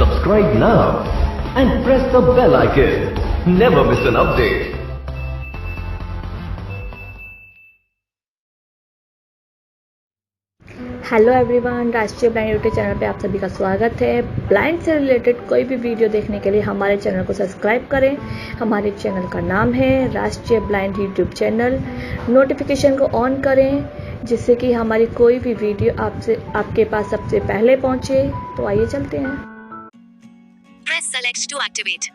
Subscribe now and press the bell icon. Never miss an update. Hello everyone, राष्ट्रीय blind YouTube channel पे आप सभी का स्वागत है। ब्लाइंड से रिलेटेड कोई भी वीडियो देखने के लिए हमारे चैनल को सब्सक्राइब करें। हमारे चैनल का नाम है राष्ट्रीय ब्लाइंड यूट्यूब चैनल। नोटिफिकेशन को ऑन करें जिससे कि हमारी कोई भी वीडियो आपके पास सबसे पहले पहुंचे। तो आइए चलते हैं। Press select to activate.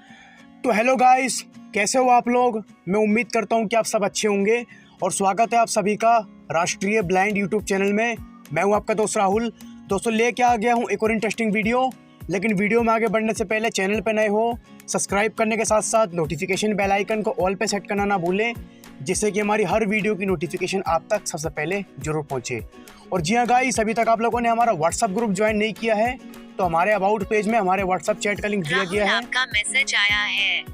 तो हेलो गाइस, कैसे हो आप लोग? मैं उम्मीद करता हूँ कि आप सब अच्छे होंगे और स्वागत है आप सभी का राष्ट्रीय ब्लाइंड यूट्यूब चैनल में। मैं हूँ आपका दोस्त राहुल। दोस्तों, लेके आ गया हूँ एक और इंटरेस्टिंग वीडियो। लेकिन वीडियो में आगे बढ़ने से पहले चैनल पे नए हो, सब्सक्राइब करने के साथ साथ नोटिफिकेशन बेल आइकन को ऑल पे सेट करना ना भूलें, जिससे कि हमारी हर वीडियो की नोटिफिकेशन आप तक सबसे पहले जरूर पहुँचे। और जी हाँ गाइस, अभी तक आप लोगों ने हमारा व्हाट्सएप ग्रुप ज्वाइन नहीं किया है तो हमारे अबाउट पेज में हमारे व्हाट्सएप चैट का लिंक दिया गया है। आपका मैसेज आया है।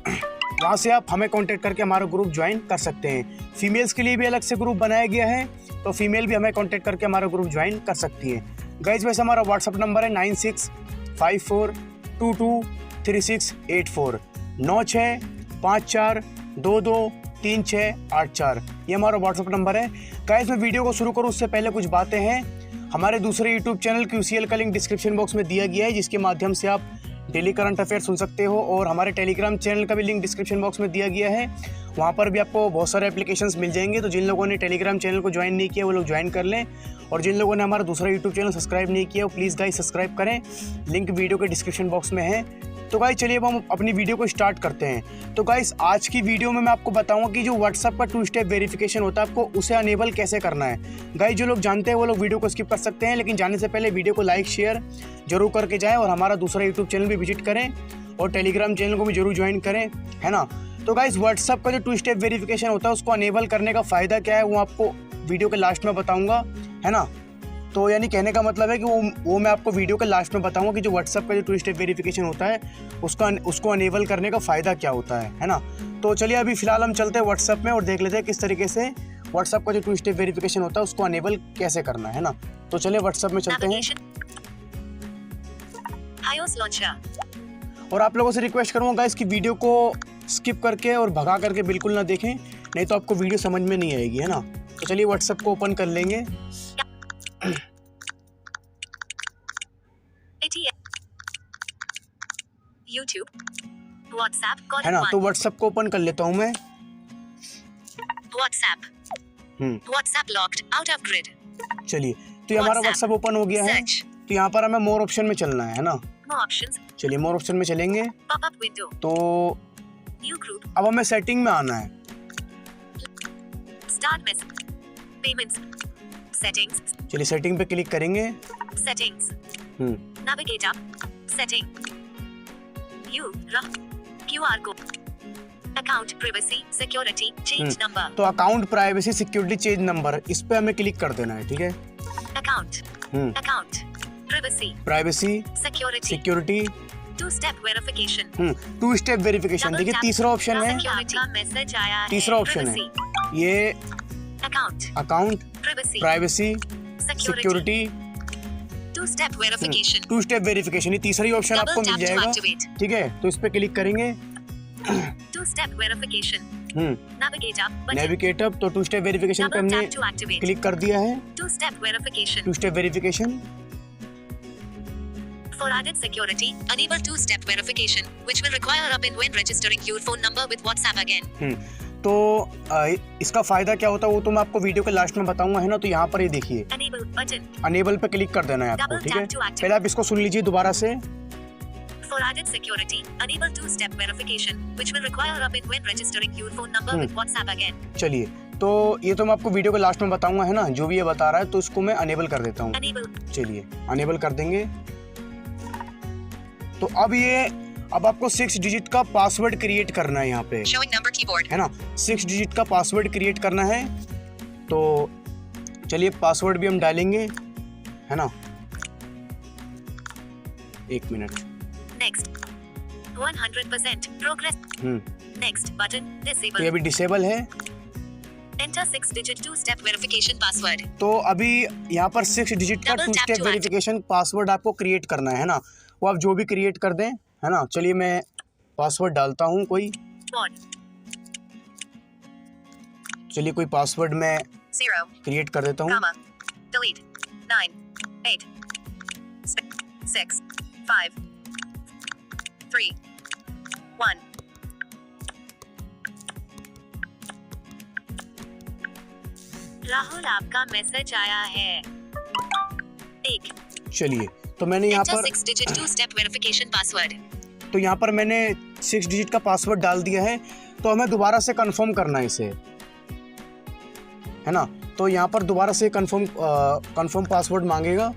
वहाँ से आप हमें कांटेक्ट करके हमारा ग्रुप ज्वाइन कर सकते हैं। फीमेल्स के लिए भी अलग से ग्रुप बनाया गया है, तो फीमेल भी हमें कांटेक्ट करके हमारा ग्रुप ज्वाइन कर सकती है। गाइज, वैसे हमारा व्हाट्सअप नंबर है 9654223684 9654223684। ये हमारा व्हाट्सअप नंबर है। गाइज, मैं वीडियो को शुरू करूँ उससे पहले कुछ बातें हैं। हमारे दूसरे यूट्यूब चैनल QCL का लिंक डिस्क्रिप्शन बॉक्स में दिया गया है, जिसके माध्यम से आप डेली करंट अफेयर सुन सकते हो। और हमारे टेलीग्राम चैनल का भी लिंक डिस्क्रिप्शन बॉक्स में दिया गया है। वहाँ पर भी आपको बहुत सारे एप्लीकेशंस मिल जाएंगे। तो जिन लोगों ने टेलीग्राम चैनल को ज्वाइन नहीं किया वो लोग ज्वाइन कर लें, और जिन लोगों ने हमारा दूसरा यूट्यूब चैनल सब्सक्राइब नहीं किया वो प्लीज़ गाइस सब्सक्राइब करें। लिंक वीडियो के डिस्क्रिप्शन बॉक्स में है। तो गाइस, चलिए अब हम अपनी वीडियो को स्टार्ट करते हैं। तो गाइस, आज की वीडियो में मैं आपको बताऊंगा कि जो व्हाट्सएप का 2 स्टेप वेरिफिकेशन होता है, आपको उसे अनेबल कैसे करना है। गाइस, जो लोग जानते हैं वो लोग वीडियो को स्किप कर सकते हैं, लेकिन जाने से पहले वीडियो को लाइक शेयर जरूर करके जाएं और हमारा दूसरा यूट्यूब चैनल भी विजिट करें और टेलीग्राम चैनल को भी जरूर ज्वाइन करें, है ना। तो गाइस, व्हाट्सएप का जो 2 स्टेप वेरिफिकेशन होता है उसको अनेबल करने का फ़ायदा क्या है वो आपको वीडियो के लास्ट में बताऊँगा, है ना। तो यानी कहने का मतलब है कि वो मैं आपको वीडियो के लास्ट में बताऊंगा कि जो व्हाट्सएप का जो 2 स्टेप वेरिफिकेशन होता है उसको अनेबल करने का फ़ायदा क्या होता है ना। तो चलिए अभी फ़िलहाल हम चलते हैं व्हाट्सएप में और देख लेते हैं किस तरीके से व्हाट्सएप का जो 2 स्टेप वेरिफिकेशन होता है उसको अनेबल कैसे करना है ना। तो चलिए व्हाट्सएप में चलते हैं। और आप लोगों से रिक्वेस्ट करूँगा गाइस कि वीडियो को स्किप करके और भगा करके बिल्कुल ना देखें, नहीं तो आपको वीडियो समझ में नहीं आएगी, है ना। तो चलिए व्हाट्सएप को ओपन कर लेंगे। YouTube, WhatsApp, है ना। तो व्हाट्सएप को ओपन कर लेता हूँ मैं। WhatsApp locked out of grid. चलिए, तो ये हमारा व्हाट्सएप ओपन हो गया है। तो यहाँ पर हमें मोर ऑप्शन में चलना है ना। चलिए मोर ऑप्शन में चलेंगे। Pop-up window. तो New group. अब हमें सेटिंग में आना है। Start message. Payments. Settings. चलिए सेटिंग पे क्लिक करेंगे। Settings. Navigate up. Setting. QR code. Account privacy security change number. तो account privacy security change number, इस पे हमें क्लिक कर देना है, ठीक है। Account privacy security 2 step verification 2 step verification. देखिए तीसरा ऑप्शन है, तीसरा ऑप्शन है ये account privacy security 2 step verification. 2 step verification, ये तीसरा ही ऑप्शन आपको मिल जाएगा, ठीक है। तो इस पे क्लिक करेंगे। 2 स्टेप वेरिफिकेशन नेविगेट अप। तो 2 स्टेप वेरिफिकेशन पे हमने क्लिक कर दिया है। 2 step verification 2 step verification. For added security, enable 2 step verification, which will require a PIN when registering your phone number with WhatsApp again. तो इसका फायदा क्या होता है वो तो मैं आपको वीडियो के लास्ट में बताऊंगा, है ना। तो यहाँ पर ये देखिए अनेबल पे क्लिक कर देना है आपको, ठीक है। पहले आप इसको सुन लीजिए दोबारा से। For added security, enable 2 step verification, which will require a PIN when registering your phone number with WhatsApp again. चलिए, तो ये तो मैं आपको वीडियो के लास्ट में बताऊंगा, है ना, जो भी ये बता रहा है। तो इसको मैं अनेबल कर देता हूँ। चलिए अनेबल कर देंगे। तो अब आपको 6 डिजिट का पासवर्ड क्रिएट करना है यहाँ पे, है ना। 6 डिजिट का पासवर्ड क्रिएट करना है। तो चलिए पासवर्ड भी हम डालेंगे, है ना। 1 minute. Next 100% progress. Next button disable. तो ये अभी डिसेबल है। Enter 6 digit 2 step verification password. तो अभी यहाँ पर 6 डिजिट का 2 स्टेप वेरिफिकेशन पासवर्ड आपको क्रिएट करना है ना। वो आप जो भी क्रिएट कर दें, है ना। चलिए मैं पासवर्ड डालता हूँ कोई, चलिए कोई पासवर्ड मैं 0 क्रिएट कर देता हूँ। delete 9 8 6 5 3 1 राहुल आपका मैसेज आया है। एक चलिए तो मैंने यहाँ Enter पर 6 digit 2 step verification password। तो यहाँ पर मैंने 6 डिजिट का पासवर्ड डाल दिया है। तो हमें दोबारा से कंफर्म करना है इसे, है ना। तो यहाँ पर दोबारा से कंफर्म पासवर्ड मांगेगा,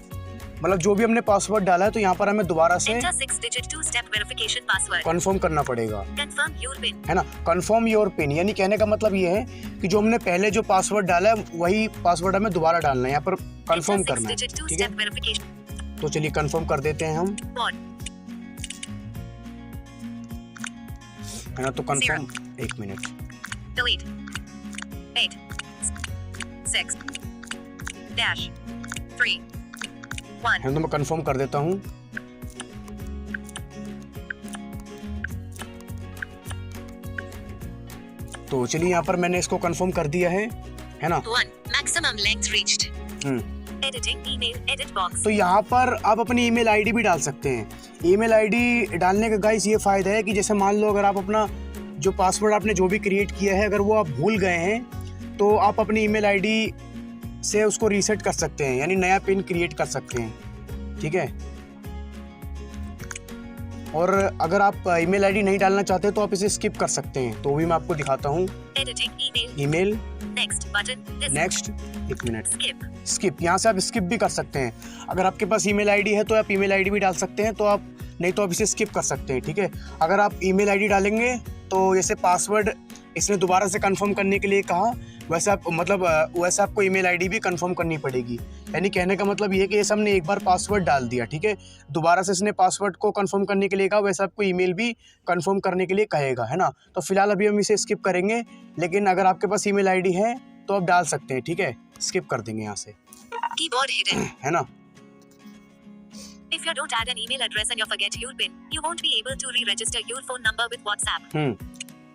मतलब जो भी हमने पासवर्ड डाला है तो यहाँ पर हमें दोबारा से Enter 6 digit 2 step verification password। Confirm करना पड़ेगा, Confirm your PIN। है ना। कंफर्म योर पिन यानी कहने का मतलब ये है कि जो हमने पहले जो पासवर्ड डाला है वही पासवर्ड हमें दोबारा डालना है, यहाँ पर कंफर्म Enter 6 करना है, digit 2 ठीक है। step verification। तो चलिए कंफर्म कर देते हैं हम, One है ना। तो कंफर्म, एक मिनट, delete 8 6 dash 3 1 है तो मैं कंफर्म कर देता हूँ। तो चलिए यहाँ पर मैंने इसको कंफर्म कर दिया है ना। 1 maximum length reached। Editing email edit box। तो यहाँ पर आप अपनी ईमेल आईडी भी डाल सकते हैं। ईमेल आईडी डालने का गाइस ये फ़ायदा है कि जैसे मान लो अगर आप अपना जो पासवर्ड आपने जो भी क्रिएट किया है अगर वो आप भूल गए हैं तो आप अपनी ईमेल आईडी से उसको रीसेट कर सकते हैं, यानी नया पिन क्रिएट कर सकते हैं, ठीक है। और अगर आप ईमेल आईडी नहीं डालना चाहते तो आप इसे स्किप कर सकते हैं, तो भी मैं आपको दिखाता हूँ। ईमेल नेक्स्ट बटन, नेक्स्ट, एक मिनट, स्किप। यहाँ से आप स्किप भी कर सकते हैं। अगर आपके पास ईमेल आईडी है तो आप ईमेल आईडी भी डाल सकते हैं, तो आप नहीं तो आप इसे स्किप कर सकते हैं, ठीक है। अगर आप ईमेल आईडी डालेंगे तो जैसे पासवर्ड इसने दोबारा से कंफर्म करने के लिए कहा वैसे आप वैसे आपको ईमेल आईडी भी कंफर्म करनी पड़ेगी। यानी कहने का मतलब ये है कि जैसे हमने एक बार पासवर्ड डाल दिया, ठीक है, दोबारा से इसने पासवर्ड को कंफर्म करने के लिए कहा वैसे आपको ईमेल भी कंफर्म करने के लिए कहेगा, है ना। तो फिलहाल अभी हम इसे स्किप करेंगे, लेकिन अगर आपके पास ईमेल आईडी है तो आप डाल सकते हैं, ठीक है। स्किप कर देंगे यहाँ से, कीबोर्ड हिडन, है ना। If you don't add an email address and you forget your PIN, you won't be able to re-register your phone number with WhatsApp।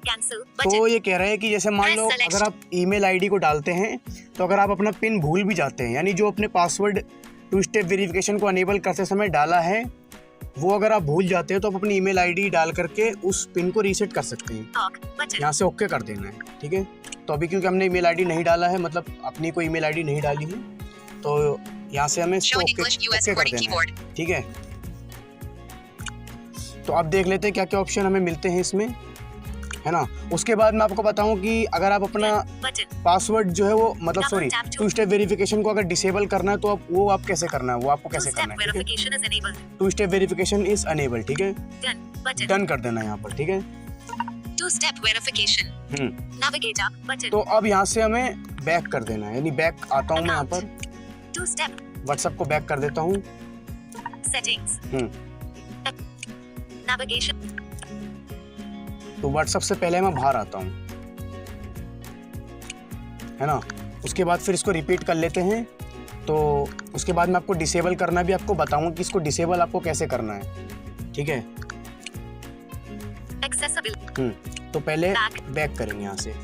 Cancel तो button। ये कह रहे हैं कि जैसे मान लो अगर आप ईमेल आईडी को डालते हैं तो अगर आप अपना पिन भूल भी जाते हैं, यानी जो अपने पासवर्ड 2 स्टेप वेरिफिकेशन को अनेबल करते समय डाला है वो अगर आप भूल जाते हैं तो आप अपनी ईमेल आईडी डाल करके उस पिन को रीसेट कर सकते हैं। यहाँ से ओके कर देना है, ठीक है। तो अभी क्योंकि हमने ईमेल आईडी नहीं डाला है, मतलब अपनी कोई ईमेल आईडी नहीं डाली है, तो यहाँ से हमें इसको ओके कर देना है, ठीक है। तो अब देख लेते हैं क्या क्या ऑप्शन हमें मिलते हैं इसमें, है ना। उसके बाद मैं आपको बताऊं कि अगर आप अपना पासवर्ड जो है वो मतलब 2 स्टेप वेरिफिकेशन को अगर डिसेबल करना है तो आप कैसे करना है, वो आपको कैसे करना है, 2 स्टेप वेरिफिकेशन इज अनेबल, ठीक है। डन कर देना है यहाँ पर, ठीक है। 2 step verification, navigate up button. तो अब यहाँ से हमें बैक कर देना है, यानी बैक आता हूँ मैं यहाँ पर, 2 स्टेप व्हाट्सएप को बैक कर देता हूँ, सेटिंग्स, नेविगेशन। तो व्हाट्सएप से पहले मैं बाहर आता हूँ, है ना। उसके बाद फिर इसको रिपीट कर लेते हैं। तो उसके बाद मैं आपको डिसेबल करना भी आपको बताऊंगा कि इसको डिसेबल आपको कैसे करना है, ठीक है। एक्सेसिबल। तो पहले बैक करेंगे यहाँ से,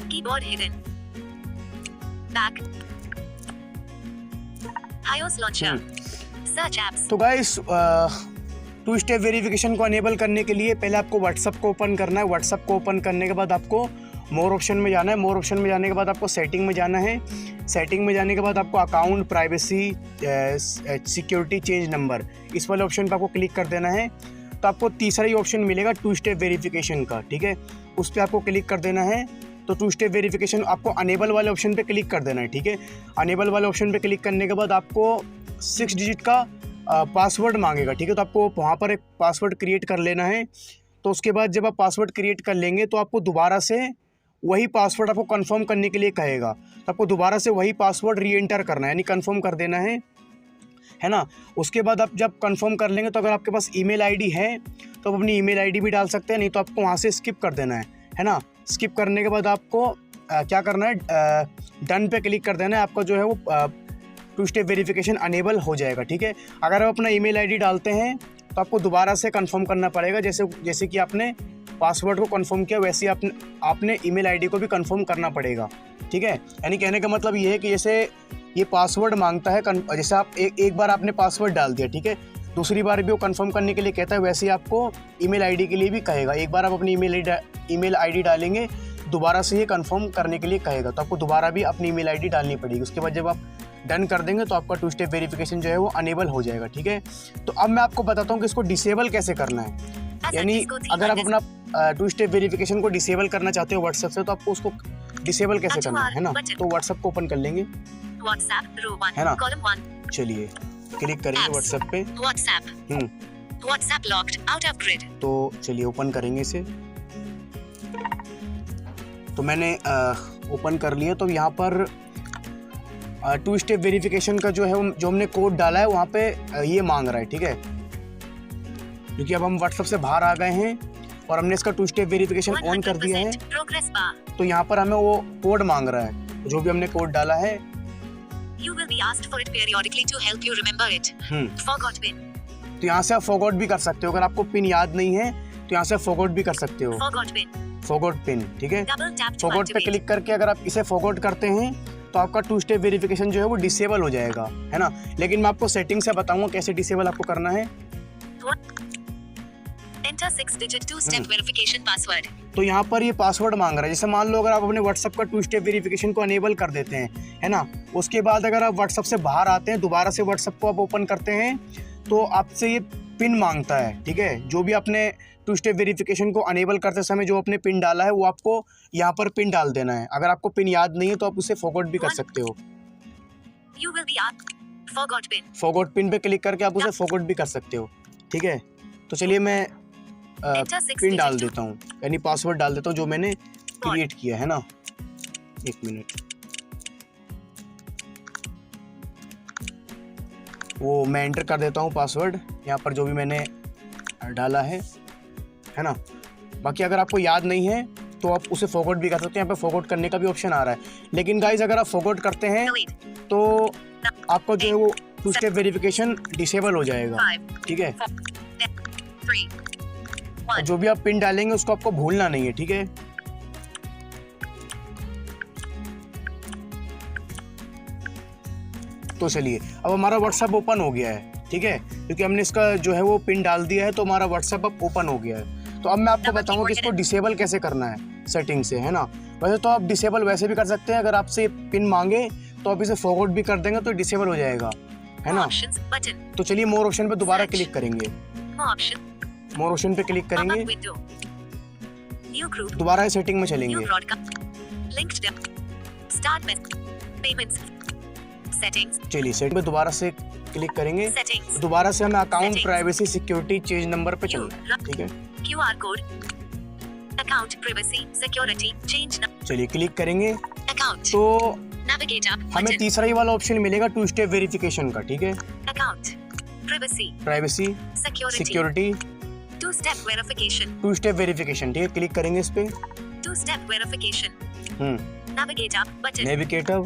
keyboard hidden, back, iOS launcher, search apps. तो गाइस 2 स्टेप वेरिफिकेशन को अनेबल करने के लिए पहले आपको व्हाट्सएप को ओपन करना है। व्हाट्सएप को ओपन करने के बाद आपको मोर ऑप्शन में जाना है। मोर ऑप्शन में जाने के बाद आपको सेटिंग में जाना है। सेटिंग में जाने के बाद आपको account, privacy, security, change number, इस वाले ऑप्शन पर आपको क्लिक कर देना है। तो आपको तीसरा ही ऑप्शन मिलेगा 2 स्टेप वेरिफिकेशन का, ठीक है। उस पर आपको क्लिक कर देना है। तो 2 स्टेप वेरिफिकेशन आपको अनेबल वाले ऑप्शन पे क्लिक कर देना है, ठीक है। अनेबल वाले ऑप्शन पे क्लिक करने के बाद आपको 6 डिजिट का पासवर्ड मांगेगा, ठीक है। तो आपको वहाँ पर एक पासवर्ड क्रिएट कर लेना है। तो उसके बाद जब आप पासवर्ड क्रिएट कर लेंगे तो आपको दोबारा से वही पासवर्ड आपको कंफर्म करने के लिए कहेगा। तो आपको दोबारा से वही पासवर्ड री एंटर करना है, यानी कंफर्म कर देना है ना। उसके बाद आप जब कंफर्म कर लेंगे तो अगर आपके पास ईमेल आईडी है तो आप अपनी ईमेल आईडी भी डाल सकते हैं, नहीं तो आपको वहाँ से स्किप कर देना है ना। स्किप करने के बाद आपको क्या करना है, डन पे क्लिक कर देना है। आपका जो है वो 2 स्टेप वेरिफिकेशन अनेबल हो जाएगा, ठीक है। अगर आप अपना ईमेल आईडी डालते हैं तो आपको दोबारा से कंफर्म करना पड़ेगा। जैसे कि आपने पासवर्ड को कंफर्म किया वैसे ही आपने ईमेल आईडी को भी कंफर्म करना पड़ेगा, ठीक है। यानी कहने का मतलब ये है कि जैसे ये पासवर्ड मांगता है, जैसे आप एक बार आपने पासवर्ड डाल दिया, ठीक है, दूसरी बार भी वो कंफर्म करने के लिए कहता है, वैसे ही आपको ईमेल आईडी के लिए भी कहेगा। एक बार आप अपनी ईमेल आईडी डालेंगे, दोबारा से ये कंफर्म करने के लिए कहेगा, तो आपको दोबारा भी अपनी ईमेल आईडी डालनी पड़ेगी। उसके बाद जब आप डन कर देंगे तो आपका 2 स्टेप वेरिफिकेशन जो है वो अनेबल हो जाएगा, ठीक है। तो अब मैं आपको बताता हूँ कि इसको डिसेबल कैसे करना है। यानी अगर आप अपना 2 स्टेप वेरिफिकेशन को डिसेबल करना चाहते हो व्हाट्सएप से, तो आपको उसको डिसेबल कैसे करना है ना। तो व्हाट्सएप को ओपन कर लेंगे, है ना। चलिए क्लिक करेंगे व्हाट्सएप पे। WhatsApp locked out of grid. तो चलिए ओपन करेंगे इसे। तो मैंने ओपन कर लिया। तो यहाँ पर 2 स्टेप वेरिफिकेशन का जो है जो हमने कोड डाला है वहाँ पे ये मांग रहा है, ठीक है, क्योंकि अब हम व्हाट्सएप से बाहर आ गए हैं और हमने इसका 2 स्टेप वेरिफिकेशन ऑन कर दिया है। तो यहाँ पर हमें वो कोड मांग रहा है जो भी हमने कोड डाला है। You will be asked for it periodically to help you remember it. Forgot pin. तो यहाँ से आप फॉरगॉट भी कर सकते हो। अगर आपको पिन याद नहीं है तो यहाँ से फॉरगॉट भी कर सकते हो। फॉरगॉट पिन, ठीक है। फॉरगॉट पे क्लिक करके अगर आप इसे फॉरगॉट करते हैं तो आपका 2 स्टेप वेरिफिकेशन जो है वो डिसेबल हो जाएगा, है ना। लेकिन मैं आपको सेटिंग से बताऊंगा कैसे डिसेबल आपको करना है। Enter 6-digit 2-step verification password. तो यहाँ पर ये पासवर्ड मांग रहा है। जैसे मान लो अगर आप अपने व्हाट्सएप का 2 स्टेप वेरिफिकेशन को अनेबल कर देते हैं, है ना, उसके बाद अगर आप व्हाट्सएप से बाहर आते हैं, दोबारा से व्हाट्सएप को आप ओपन करते हैं, तो आपसे ये पिन मांगता है, ठीक है। जो भी आपने 2 स्टेप वेरिफिकेशन को अनेबल करते समय जो आपने पिन डाला है वो आपको यहाँ पर पिन डाल देना है। अगर आपको पिन याद नहीं है तो आप उसे फॉरगॉट भी कर सकते हो। You will be asked forgot pin. Forgot pin पे क्लिक करके आप उसे फॉरगॉट भी कर सकते हो, ठीक है। तो चलिए मैं पिन डाल देता हूँ, यानी पासवर्ड डाल देता हूँ जो मैंने क्रिएट किया है ना। 1 मिनट, वो मैं एंटर कर देता हूँ पासवर्ड यहाँ पर जो भी मैंने डाला है ना। बाकी अगर आपको याद नहीं है तो आप उसे फॉरगॉट भी कर सकते हैं। यहाँ पे फॉरगॉट करने का भी ऑप्शन आ रहा है। लेकिन गाइज अगर आप फॉरगॉट करते हैं तो आपका जो है वो 2 स्टेप वेरिफिकेशन डिसेबल हो जाएगा, ठीक है। और जो भी आप पिन डालेंगे उसको आपको भूलना नहीं है, ठीक है। तो चलिए अब हमारा व्हाट्सएप ओपन हो गया है, ठीक है, क्योंकि हमने इसका जो है वो पिन डाल दिया है तो हमारा व्हाट्सएप अब ओपन हो गया है। तो अब मैं आपको बताऊंगा कि इसको डिसेबल कैसे करना है सेटिंग से, है ना। वैसे तो आप डिसेबल वैसे भी कर सकते हैं। अगर आपसे पिन मांगे तो आप इसे फॉरगॉट भी कर देंगे तो डिसेबल हो जाएगा, है ना। तो चलिए मोर ऑप्शन पे दोबारा क्लिक करेंगे। मोर ऑप्शन पे क्लिक करेंगे, दोबारा सेटिंग में चलेंगे। चलिए सेटिंग पे दोबारा से क्लिक करेंगे। दोबारा से हमें account privacy security change number पे चलना है, ठीक है। QR code, account privacy security change. चलिए क्लिक करेंगे अकाउंट, तो नेविगेट अप हमें तीसरा ही वाला ऑप्शन मिलेगा 2 स्टेप वेरिफिकेशन का, ठीक है। Account privacy security 2 step verification 2 step verification, ठीक है। क्लिक करेंगे इस पे। 2 step verification navigate up button, navigate up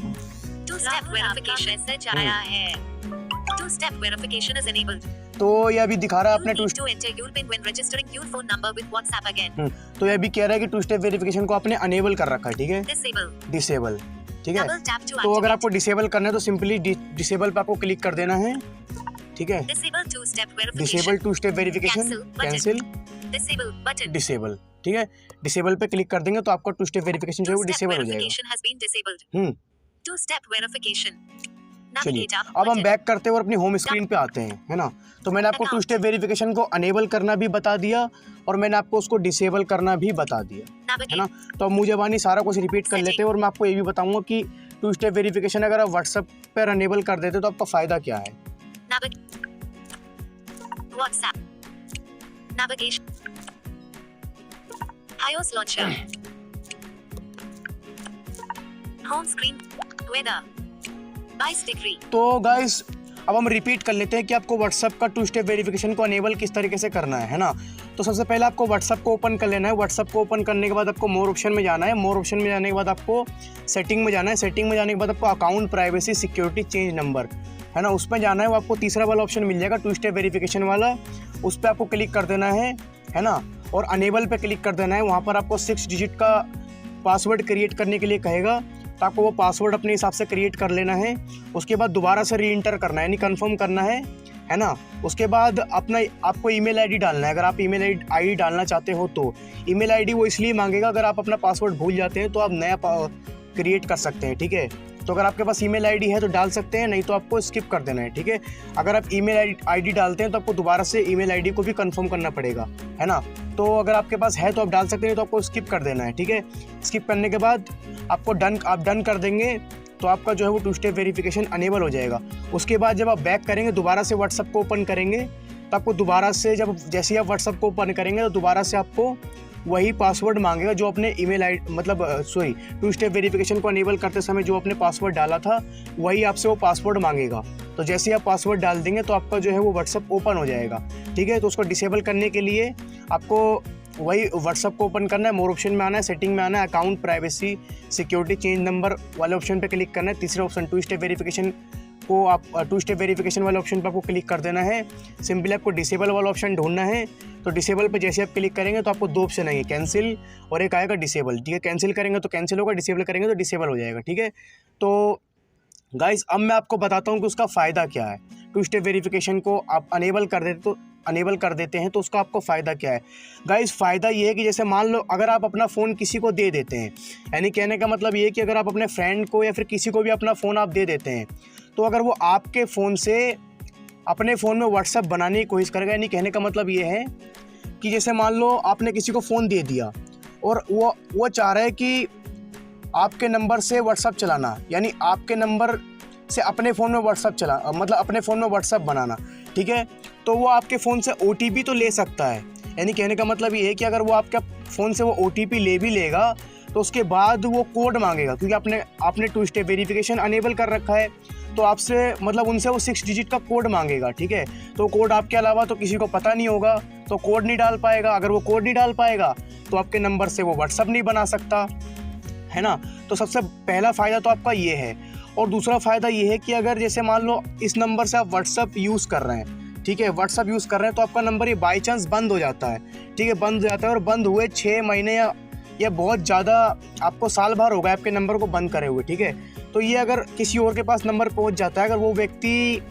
2 step verification message आया है। 2 स्टेप वेरिफिकेशन इज एनेबल्ड। तो ये अभी दिखा रहा है अपने 2 to enter your PIN when registering your phone number with WhatsApp again. तो ये भी कह रहा है कि 2 स्टेप वेरिफिकेशन को आपने अनेबल कर रखा है, ठीक है। डिसेबल, ठीक है। तो अगर आपको डिसेबल करना है तो सिंपली डिसेबल पे आपको क्लिक कर देना है, ठीक है। Disable 2 step verification cancel disable, ठीक है। डिसेबल पे क्लिक कर देंगे तो आपका 2 स्टेप वेरिफिकेशन जो है वो डिसेबल हो जाएगा। 2 स्टेप वेरिफिकेशन। चलिए अब हम बैक करते हैं और अपनी होम स्क्रीन पे आते हैं, है ना। तो मैंने आपको 2 स्टेप वेरिफिकेशन को अनेबल करना भी बता दिया और मैंने आपको उसको डिसेबल करना भी बता दिया, है ना। तो अब मुझे बानी सारा कुछ रिपीट कर लेते हैं और मैं आपको ये भी बताऊंगा कि 2 स्टेप वेरिफिकेशन अगर आप व्हाट्सएप पर अनेबल कर देते तो आपका फायदा क्या है। WhatsApp navigation iOS launcher home screen weather 22 degree. तो गाइस अब हम रिपीट कर लेते हैं कि आपको व्हाट्सएप का 2 स्टेप वेरिफिकेशन को अनेबल किस तरीके से करना है ना। तो सबसे पहले आपको व्हाट्सएप को ओपन कर लेना है। व्हाट्सएप को ओपन करने के बाद आपको मोर ऑप्शन में जाना है। मोर ऑप्शन में जाने के बाद आपको सेटिंग में जाना है। सेटिंग में जाने के बाद आपको account privacy security change number है ना, उस पर जाना है, वो आपको तीसरा वाला ऑप्शन मिल जाएगा टू स्टेप वेरिफिकेशन वाला, उस पर आपको क्लिक कर देना है ना, और अनेबल पे क्लिक कर देना है। वहाँ पर आपको 6 डिजिट का पासवर्ड क्रिएट करने के लिए कहेगा, तो आपको वो पासवर्ड अपने हिसाब से क्रिएट कर लेना है। उसके बाद दोबारा से री एंटर करना है, यानी कन्फर्म करना है ना। उसके बाद आपको ईमेल आईडी डालना है। अगर आप ईमेल आईडी डालना चाहते हो तो ईमेल आईडी वो इसलिए मांगेगा, अगर आप अपना पासवर्ड भूल जाते हैं तो आप नया क्रिएट कर सकते हैं, ठीक है। तो अगर आपके पास ईमेल आईडी है तो डाल सकते हैं, नहीं तो आपको स्किप कर देना है, ठीक है। अगर आप ईमेल आईडी डालते हैं तो आपको दोबारा से ईमेल आईडी को भी कंफर्म करना पड़ेगा, है ना। तो अगर आपके पास है तो आप डाल सकते हैं, तो आपको स्किप कर देना है, ठीक है। स्किप करने के बाद आपको आप डन कर देंगे तो आपका जो है वो टू स्टेप वेरिफिकेशन अनेबल हो जाएगा। उसके बाद जब आप बैक करेंगे, दोबारा से व्हाट्सएप को ओपन करेंगे, तो आपको दोबारा से जैसे ही आप व्हाट्सएप को ओपन करेंगे तो दोबारा से आपको वही पासवर्ड मांगेगा जो अपने email ID two step verification को अनेबल करते समय जो आपने पासवर्ड डाला था, वही आपसे वो पासवर्ड मांगेगा। तो जैसे ही आप पासवर्ड डाल देंगे तो आपका जो है वो व्हाट्सएप ओपन हो जाएगा, ठीक है। तो उसको डिसेबल करने के लिए आपको वही व्हाट्सएप को ओपन करना है, मोर ऑप्शन में आना है, सेटिंग में आना है, account privacy security change number वाले ऑप्शन पे क्लिक करना है। तीसरा ऑप्शन टू स्टेप वेरिफिकेशन को आप टू स्टेप वेरिफिकेशन वाले ऑप्शन पर आपको क्लिक कर देना है। सिंपली आपको डिसेबल वाला ऑप्शन ढूंढना है। तो डिसेबल पे जैसे आप क्लिक करेंगे तो आपको 2 ऑप्शन आएंगे, कैंसिल और एक आएगा डिसेबल, ठीक है। कैंसिल करेंगे तो कैंसिल होगा, डिसेबल करेंगे तो डिसेबल हो जाएगा, ठीक है। तो गाइस अब मैं आपको बताता हूँ कि उसका फ़ायदा क्या है। टू स्टेप वेरिफिकेशन को आप अनेबल कर देते हैं तो उसका आपको फ़ायदा क्या है। गाइस फ़ायदा ये है कि जैसे मान लो अगर आप अपना फ़ोन किसी को दे देते हैं, यानी कहने का मतलब ये है कि अगर आप अपने फ्रेंड को या फिर किसी को भी अपना फ़ोन आप दे देते हैं, तो अगर वो आपके फ़ोन से अपने फ़ोन में व्हाट्सएप बनाने की कोशिश करेगा, यानी कहने का मतलब ये है कि जैसे मान लो आपने किसी को फ़ोन दे दिया और वो चाह रहा है कि आपके नंबर से व्हाट्सएप चलाना, यानी आपके नंबर से अपने फ़ोन में व्हाट्सएप अपने फ़ोन में व्हाट्सएप बनाना, ठीक है। तो वो आपके फ़ोन से OTP तो ले सकता है, यानी कहने का मतलब ये है कि अगर वो आपके फ़ोन से वो OTP ले भी लेगा तो उसके बाद वो कोड मांगेगा, क्योंकि आपने टू स्टेप वेरिफिकेशन अनेबल कर रखा है, तो आपसे उनसे वो 6 डिजिट का कोड मांगेगा, ठीक है। तो कोड आपके अलावा तो किसी को पता नहीं होगा, तो कोड नहीं डाल पाएगा। अगर वो कोड नहीं डाल पाएगा तो आपके नंबर से वो व्हाट्सएप नहीं बना सकता, है ना। तो सबसे पहला फ़ायदा तो आपका ये है। और दूसरा फ़ायदा ये है कि अगर जैसे मान लो इस नंबर से आप व्हाट्सएप यूज़ कर रहे हैं, ठीक है, व्हाट्सएप यूज़ कर रहे हैं, तो आपका नंबर ये बाई चांस बंद हो जाता है, ठीक है, बंद हो जाता है। और बंद हुए 6 महीने या बहुत ज़्यादा आपको साल भर होगा आपके नंबर को बंद करे हुए, ठीक है। तो ये अगर किसी और के पास नंबर पहुंच जाता है, अगर वो व्यक्ति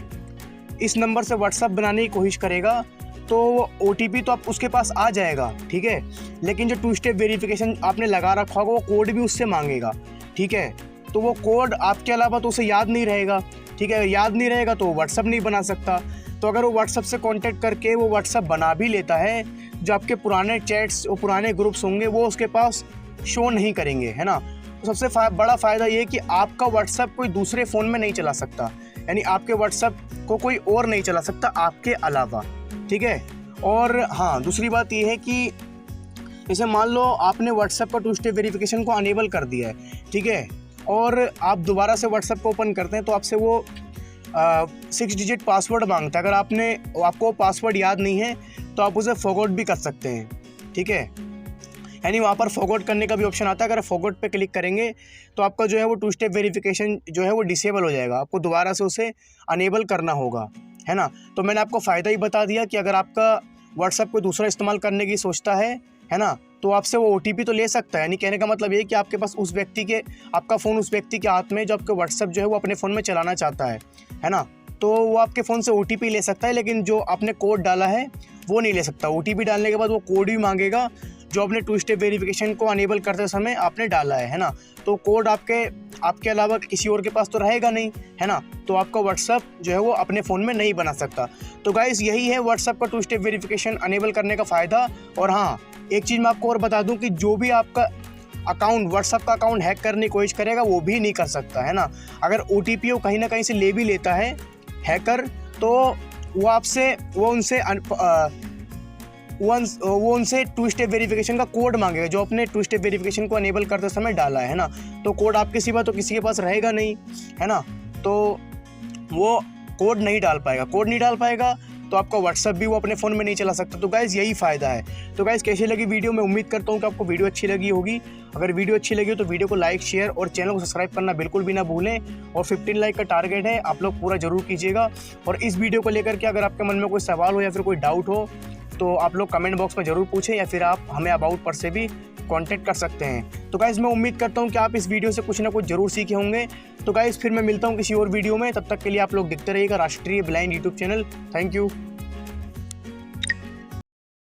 इस नंबर से व्हाट्सएप बनाने की कोशिश करेगा तो OTP तो आप उसके पास आ जाएगा, ठीक है, लेकिन जो टू स्टेप वेरिफिकेशन आपने लगा रखा होगा वो कोड भी उससे मांगेगा, ठीक है। तो वो कोड आपके अलावा तो उसे याद नहीं रहेगा, ठीक है, याद नहीं रहेगा तो व्हाट्सएप नहीं बना सकता। तो अगर वो व्हाट्सएप से कांटेक्ट करके वो व्हाट्सएप बना भी लेता है, जो आपके पुराने चैट्स और पुराने ग्रुप्स होंगे वो उसके पास शो नहीं करेंगे, है ना। तो सबसे बड़ा फ़ायदा ये है कि आपका व्हाट्सएप कोई दूसरे फ़ोन में नहीं चला सकता, यानी आपके व्हाट्सएप को कोई और नहीं चला सकता आपके अलावा, ठीक है। और हाँ, दूसरी बात ये है कि जैसे मान लो आपने व्हाट्सएप का टू स्टेप वेरिफिकेशन को अनेबल कर दिया है, ठीक है, और आप दोबारा से व्हाट्सएप को ओपन करते हैं तो आपसे वो 6 डिजिट पासवर्ड मांगता है। अगर आपको पासवर्ड याद नहीं है तो आप उसे फॉरगॉट भी कर सकते हैं, ठीक है, यानी वहाँ पर फॉरगॉट करने का भी ऑप्शन आता है। अगर फॉरगॉट पे क्लिक करेंगे तो आपका जो है वो टू स्टेप वेरिफिकेशन जो है वो डिसेबल हो जाएगा, आपको दोबारा से उसे अनेबल करना होगा, है ना। तो मैंने आपको फ़ायदा ही बता दिया कि अगर आपका व्हाट्सएप को दूसरा इस्तेमाल करने की सोचता है ना, तो आपसे वो OTP तो ले सकता है, यानी कहने का मतलब ये कि आपके पास आपका फ़ोन उस व्यक्ति के हाथ में जो आपके व्हाट्सएप जो है वो अपने फ़ोन में चलाना चाहता है ना। तो वो आपके फ़ोन से OTP ले सकता है, लेकिन जो आपने कोड डाला है वो नहीं ले सकता। OTP डालने के बाद वो कोड भी मांगेगा जो आपने टू स्टेप वेरिफिकेशन को अनेबल करते समय आपने डाला है ना। तो कोड आपके अलावा किसी और के पास तो रहेगा नहीं, है ना। तो आपका व्हाट्सएप जो है वो अपने फ़ोन में नहीं बना सकता। तो गाइस यही है व्हाट्सएप का टू स्टेप वेरिफिकेशन अनेबल करने का फ़ायदा। और हाँ, एक चीज़ मैं आपको और बता दूं कि जो भी आपका व्हाट्सएप का अकाउंट हैक करने की कोशिश करेगा वो भी नहीं कर सकता, है ना। अगर OTP वो कहीं ना कहीं से ले भी लेता है हैकर, तो वो उनसे टू स्टेप वेरिफिकेशन का कोड मांगेगा जो अपने टू स्टेप वेरिफिकेशन को अनेबल करते समय डाला है ना। तो कोड आपके सिवा तो किसी के पास रहेगा नहीं, है ना। तो वो कोड नहीं डाल पाएगा तो आपका व्हाट्सअप भी वो अपने फ़ोन में नहीं चला सकता। तो गाइज़ यही फ़ायदा है। तो गाइज़ कैसी लगी वीडियो, मैं उम्मीद करता हूँ कि आपको वीडियो अच्छी लगी होगी। अगर वीडियो अच्छी लगी हो तो वीडियो को लाइक, शेयर और चैनल को सब्सक्राइब करना बिल्कुल भी ना भूलें। और 15 लाइक का टारगेट है, आप लोग पूरा जरूर कीजिएगा। और इस वीडियो को लेकर के अगर आपके मन में कोई सवाल हो या फिर कोई डाउट हो तो आप लोग कमेंट बॉक्स में ज़रूर पूछें, या फिर आप हमें अबाउट पर से भी कांटेक्ट कर सकते हैं। तो गाइज़ मैं उम्मीद करता हूँ कि आप इस वीडियो से कुछ ना कुछ जरूर सीखे होंगे। तो गाइज़ फिर मैं मिलता हूँ किसी और वीडियो में, तब तक के लिए आप लोग देखते रहिएगा राष्ट्रीय blind YouTube channel. Thank you.